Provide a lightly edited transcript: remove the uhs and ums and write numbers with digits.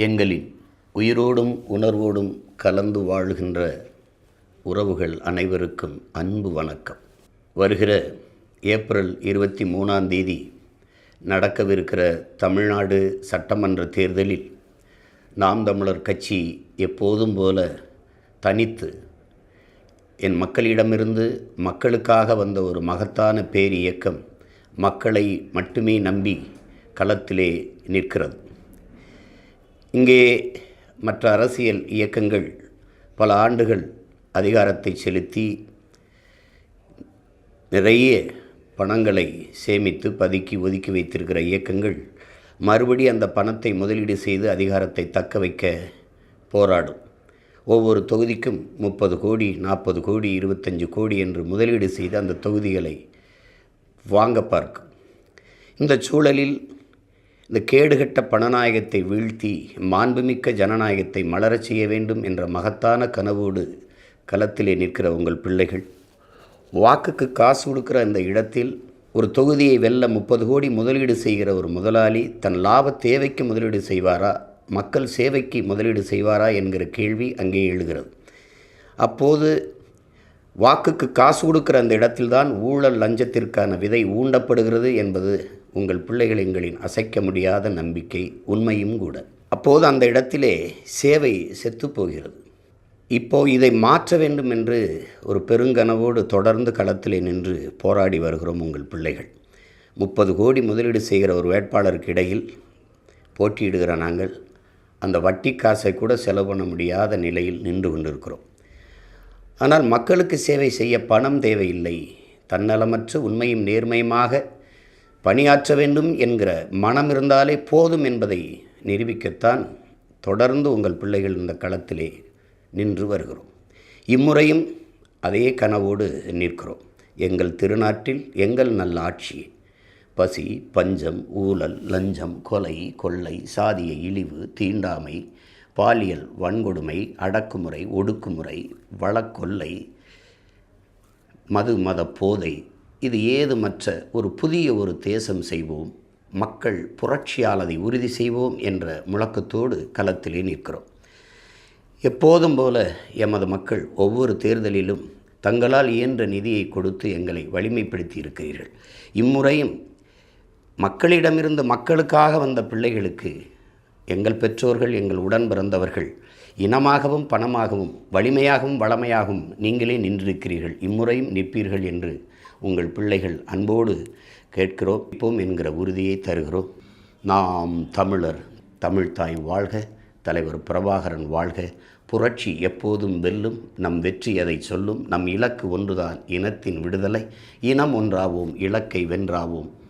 எங்களின் உயிரோடும் உணர்வோடும் கலந்து வாழுகின்ற உறவுகள் அனைவருக்கும் அன்பு வணக்கம். வருகிற ஏப்ரல் 23 நடக்கவிருக்கிற தமிழ்நாடு சட்டமன்ற தேர்தலில் நாம் தமிழர் கட்சி எப்போதும் போல தனித்து என் மக்களிடமிருந்து மக்களுக்காக வந்த ஒரு மகத்தான பேரியக்கம் மக்களை மட்டுமே நம்பி களத்திலே நிற்கிறது. இங்கே மற்ற அரசியல் இயக்கங்கள் பல ஆண்டுகள் அதிகாரத்தை செலுத்தி நிறைய பணங்களை சேமித்து பதுக்கி ஒதுக்கி வைத்திருக்கிற இயக்கங்கள் மறுபடி அந்த பணத்தை முதலீடு செய்து அதிகாரத்தை தக்க வைக்க போராடும். ஒவ்வொரு தொகுதிக்கும் 30 கோடி 40 கோடி 25 கோடி என்று முதலீடு செய்து அந்த தொகுதிகளை வாங்க பார்க்கும். இந்த சூழலில் இந்த கேடுகட்ட பணநாயகத்தை வீழ்த்தி மாண்புமிக்க ஜனநாயகத்தை மலரச் செய்ய வேண்டும் என்ற மகத்தான கனவோடு களத்திலே நிற்கிற உங்கள் பிள்ளைகள், வாக்குக்கு காசு கொடுக்குற அந்த இடத்தில் ஒரு தொகுதியை வெல்ல 30 கோடி முதலீடு செய்கிற ஒரு முதலாளி தன் லாப தேவைக்கு முதலீடு செய்வாரா, மக்கள் சேவைக்கு முதலீடு செய்வாரா என்கிற கேள்வி அங்கே எழுகிறது. அப்போது வாக்குக்கு காசு கொடுக்குற அந்த இடத்தில்தான் ஊழல் லஞ்சத்திற்கான விதை ஊண்டப்படுகிறது என்பது உங்கள் பிள்ளைகள் எங்களின் அசைக்க முடியாத நம்பிக்கை, உண்மையும் கூட. அப்போது அந்த இடத்திலே சேவை செத்துப்போகிறது. இப்போது இதை மாற்ற வேண்டும் என்று ஒரு பெருங்கனவோடு தொடர்ந்து களத்திலே நின்று போராடி வருகிறோம் உங்கள் பிள்ளைகள். 30 கோடி முதலீடு செய்கிற ஒரு வேட்பாளருக்கு இடையில் போட்டியிடுகிற நாங்கள் அந்த வட்டி காசை கூட செலவு பண்ண முடியாத நிலையில் நின்று கொண்டிருக்கிறோம். ஆனால் மக்களுக்கு சேவை செய்ய பணம் தேவையில்லை, தன்னலமற்ற உண்மையும் நேர்மையுமாக பணியாற்ற வேண்டும் என்கிற மனம் இருந்தாலே போதும் என்பதை நிரூபிக்கத்தான் தொடர்ந்து உங்கள் பிள்ளைகள் இந்த களத்திலே நின்று வருகிறோம். இம்முறையும் அதே கனவோடு நிற்கிறோம். எங்கள் திருநாட்டில் எங்கள் நல்ல ஆட்சி, பசி, பஞ்சம், ஊழல், லஞ்சம், கொலை, கொள்ளை, சாதிய இழிவு, தீண்டாமை, பாலியல் வன்கொடுமை, அடக்குமுறை, ஒடுக்குமுறை, வழக்கொல்லை, மத போதை, இது ஏதுமற்ற ஒரு புதிய ஒரு தேசம் செய்வோம், மக்கள் புரட்சியால் அதை உறுதி செய்வோம் என்ற முழக்கத்தோடு களத்திலே நிற்கிறோம். எப்போதும் போல எமது மக்கள் ஒவ்வொரு தேர்தலிலும் தங்களால் இயன்ற நிதியை கொடுத்து எங்களை வலிமைப்படுத்தி இருக்கிறீர்கள். இம்முறையும் மக்களிடமிருந்து மக்களுக்காக வந்த பிள்ளைகளுக்கு எங்கள் பெற்றோர்கள், எங்கள் உடன் பிறந்தவர்கள் இனமாகவும் பணமாகவும் வலிமையாகவும் வளமையாகவும் நீங்களே நின்றிருக்கிறீர்கள். இம்முறையும் நிற்பீர்கள் என்று உங்கள் பிள்ளைகள் அன்போடு கேட்கிறோம், இப்போம் என்கிற உறுதியை தருகிறோம். நாம் தமிழர், தமிழ்தாய் வாழ்க, தலைவர் பிரபாகரன் வாழ்க, புரட்சி எப்போதும் வெல்லும், நம் வெற்றி எதை சொல்லும், நம் இலக்கு ஒன்றுதான், இனத்தின் விடுதலை, இனம் ஒன்றாவோம், இலக்கை வென்றாவோம்.